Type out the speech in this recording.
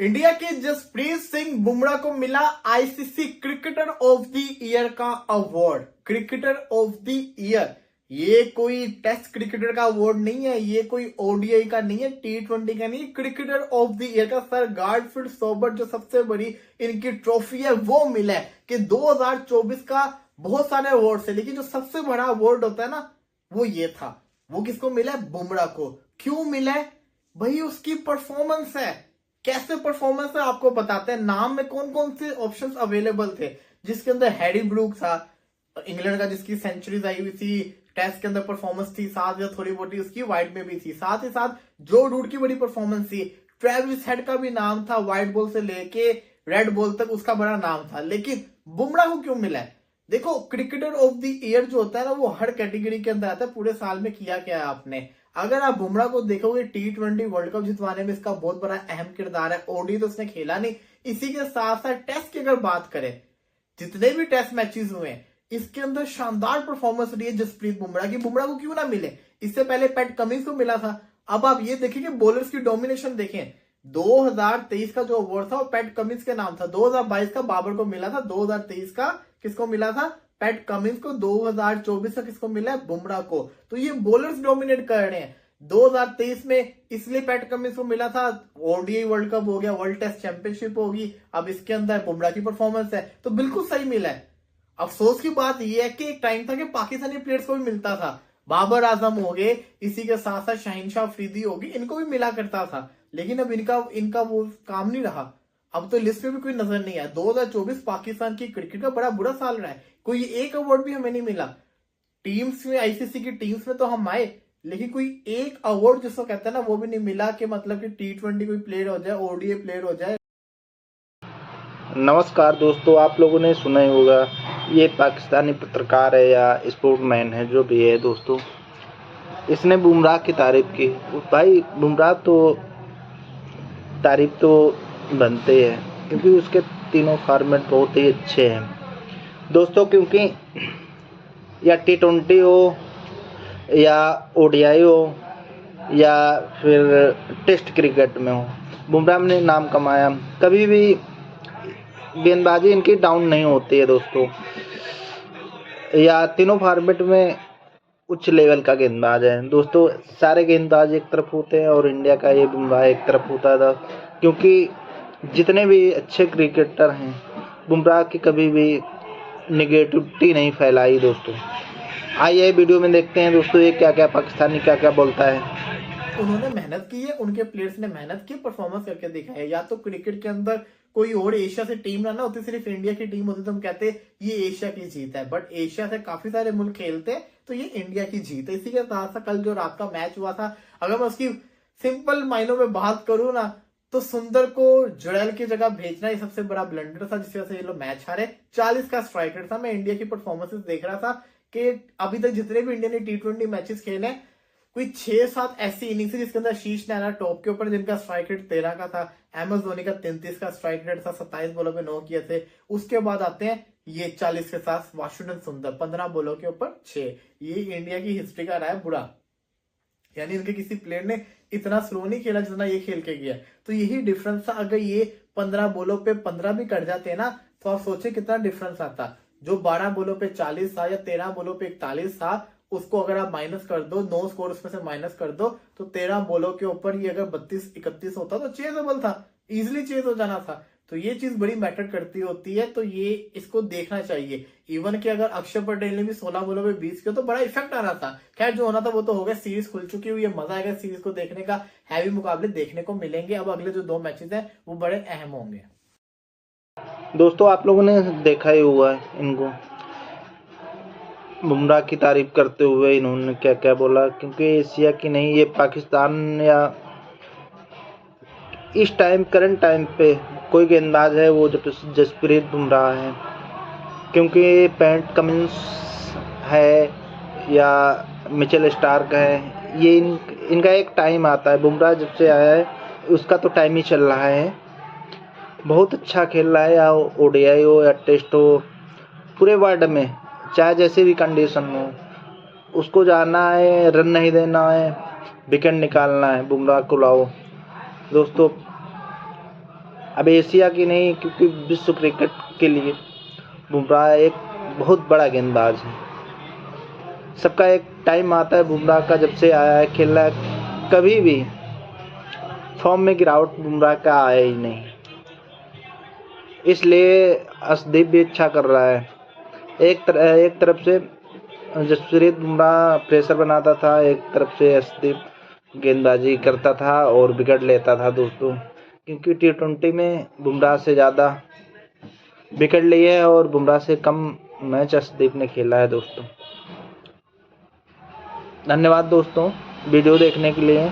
India के जसप्रीत सिंह बुमराह को मिला ICC cricketer of the year का award. Cricketer of the year, ये कोई टेस्ट क्रिकेटर का अवार्ड नहीं है, ये कोई ओडीआई का नहीं है, T20 का नहीं है। क्रिकेटर ऑफ द ईयर का सर गारफील्ड सोबर्स जो सबसे बड़ी इनकी ट्रॉफी है वो मिला है कि 2024 का बहुत सारे अवार्ड है, लेकिन जो सबसे बड़ा अवार्ड होता है ना वो ये था। वो किसको मिला है? बुमराह को। क्यों मिला है भाई? उसकी परफॉर्मेंस है। कैसे परफॉर्मेंस है आपको बताते हैं। नाम में कौन कौन से ऑप्शंस अवेलेबल थे, जिसके अंदर हैरी ब्रूक था इंग्लैंड का, जिसकी सेंचुरीज आई हुई थी, टेस्ट के अंदर परफॉर्मेंस थी, साथ या थोड़ी मोटी उसकी वाइड में भी थी, साथ ही साथ जो रूट की बड़ी परफॉर्मेंस थी। ट्रेविस हेड का भी नाम था, व्हाइट बॉल से लेके रेड बॉल तक उसका बड़ा नाम था। लेकिन बुमराह को क्यों मिला है? देखो, क्रिकेटर ऑफ द ईयर जो होता है ना वो हर कैटेगरी के अंदर आता है। पूरे साल में किया क्या है आपने। अगर आप बुमराह को देखोगे T20 वर्ल्ड कप जितवाने में इसका बहुत बड़ा अहम किरदार है। ओडी तो उसने खेला नहीं। इसी के साथ साथ टेस्ट की अगर बात करें, जितने भी टेस्ट मैचेस हुए इसके अंदर शानदार परफॉर्मेंस रही है जसप्रीत बुमराह की। बुमराह को क्यों ना मिले? इससे पहले पैट कमिंस को मिला था। अब आप ये देखिए कि बॉलर्स की डोमिनेशन देखें। 2023 का जो अवार्ड था वो पैट कमिंस के नाम था। 2022 का बाबर को मिला था। 2023 का किसको मिला था? पैट कमिंस को। 2024 का किसको मिला है? बुमराह को। तो ये बॉलर्स डोमिनेट कर रहे हैं। 2023 में इसलिए पैट कमिंस को मिला था। ओडीआई वर्ल्ड कप हो गया, वर्ल्ड टेस्ट चैंपियनशिप होगी, अब इसके अंदर बुमराह की परफॉर्मेंस है, तो बिल्कुल सही मिला है। अफसोस की बात यह है कि एक टाइम था कि पाकिस्तानी प्लेयर्स को भी मिलता था। बाबर आजम हो गए, इसी के साथ साथ शाहिनशाह अफरीदी होगी, इनको भी मिला करता था। लेकिन अब इनका वो काम नहीं रहा। अब तो लिस्ट में भी कोई नजर नहीं आया। 2024 पाकिस्तान की क्रिकेट का बड़ा बुरा साल रहा है। कोई एक अवार्ड भी हमें नहीं मिला। टीम्स में, आईसीसी की टीम्स में तो हम आए, लेकिन कोई एक अवार्ड जिसको कहते हैं ना वो भी नहीं मिला कि मतलब कि T20 कोई प्लेयर हो जाए, ओडीआई प्लेयर हो जाए। नमस्कार दोस्तों, आप लोगों ने सुना ही होगा, ये पाकिस्तानी पत्रकार है या स्पोर्टमैन है, जो भी है दोस्तों, इसने बुमराह की तारीफ की। भाई बुमराह तो तारीफ तो बनते हैं, क्योंकि उसके तीनों फॉर्मेट बहुत ही अच्छे हैं दोस्तों। क्योंकि या T20 हो या ओडीआई हो या फिर टेस्ट क्रिकेट में हो, बुमराह ने नाम कमाया। कभी भी गेंदबाजी इनकी डाउन नहीं होती है दोस्तों। या तीनों फॉर्मेट में उच्च लेवल का गेंदबाज है दोस्तों। सारे गेंदबाज एक तरफ होते हैं और इंडिया का ये बुमराह एक तरफ होता था। क्योंकि जितने भी अच्छे क्रिकेटर हैं, बुमराह की कभी भी निगेटिविटी नहीं फैलाई दोस्तों। आइए वीडियो में देखते हैं दोस्तों, ये क्या क्या पाकिस्तानी क्या क्या बोलता है। उन्होंने मेहनत की है, उनके प्लेयर्स ने मेहनत की, परफॉर्मेंस करके दिखाया। या तो क्रिकेट के अंदर कोई और एशिया से टीम ना होती, सिर्फ इंडिया की टीम होती तो हम कहते ये एशिया की जीत है। बट एशिया से काफी सारे मुल्क खेलते हैं तो ये इंडिया की जीत है। इसी के साथ साथ कल जो रात का मैच हुआ था, अगर मैं उसकी सिंपल मायनों में बात करूं ना, तो सुंदर को जुड़ैल की जगह भेजना ही सबसे बड़ा ब्लंडर था, जिसकी वजह से ये लोग मैच हारे। 40 का स्ट्राइक रेट था। मैं इंडिया की परफॉर्मेंसेस देख रहा था कि अभी तक जितने भी इंडिया ने T20 मैचेस खेले, कोई 6-7 ऐसी इनिंग्स जिसके अंदर शीश नैना टॉप के ऊपर, जिनका स्ट्राइक रेट 13 का था। MS धोनी का 33 का स्ट्राइक रेट था, 27 बॉलों पे 9 किए थे। उसके बाद आते हैं ये 40 के साथ वाशिंगटन सुंदर, 15 बॉलों के ऊपर 6। ये इंडिया की हिस्ट्री का रहा है बुरा। यानी इनके किसी प्लेयर ने इतना स्लो नहीं खेला जितना ये खेल के गया। तो यही डिफरेंस था। अगर ये 15 बॉलों पे 15 भी कट जाते ना, तो आप सोचे कितना डिफरेंस आता। जो 12 बॉलों पे 40 था या 13 बॉलों पे 41 था, उसको अगर आप माइनस कर दो, 9 स्कोर उसमें से माइनस कर दो, तो 13 बॉलों के ऊपर ये अगर 32-31 होता तो चेजएबल था, इजिली चेज हो जाना था। तो ये चीज बड़ी मैटर करती होती है। तो ये इसको देखना चाहिए। इवन कि अगर अक्षर पटेल ने भी 16 बॉलों पे 20 किया तो बड़ा इफेक्ट आ रहा था। खैर, जो होना था वो तो हो गया। सीरीज खुल चुकी हुई है, मजा आएगा सीरीज को देखने का। हैवी मुकाबले देखने को मिलेंगे। अब अगले जो 2 मैचेस हैं वो बड़े अहम होंगे दोस्तों आप लोगों ने देखा ही हुआ है इनको, बुमराह की तारीफ करते हुए इन्होंने क्या क्या बोला। क्योंकि एशिया की नहीं, ये पाकिस्तान या इस टाइम करंट टाइम पे कोई गेंदबाज है वो जसप्रीत बुमराह है। क्योंकि पैट कमिंस है या मिचेल स्टार्क है, ये इनका एक टाइम आता है। बुमराह जब से आया है उसका तो टाइम ही चल रहा है। बहुत अच्छा खेल रहा है, या ओडीआई हो या टेस्ट हो, पूरे वर्ल्ड में चाहे जैसी भी कंडीशन हो, उसको जाना है, रन नहीं देना है, विकेट निकालना है, बुमराह को लाओ दोस्तों। अब एशिया की नहीं, क्योंकि विश्व क्रिकेट के लिए बुमराह एक बहुत बड़ा गेंदबाज है। सबका एक टाइम आता है बुमराह का, जब से आया है खेल रहा है, कभी भी फॉर्म में गिरावट बुमराह का आया ही नहीं। इसलिए अर्शदीप भी अच्छा कर रहा है। एक तरफ से जसप्रीत बुमराह प्रेशर बनाता था, एक तरफ से अर्शदीप गेंदबाजी करता था और विकेट लेता था दोस्तों, क्योंकि T20 में बुमराह से ज़्यादा विकेट लिए है और बुमराह से कम मैच अर्शदीप ने खेला है दोस्तों। धन्यवाद दोस्तों वीडियो देखने के लिए।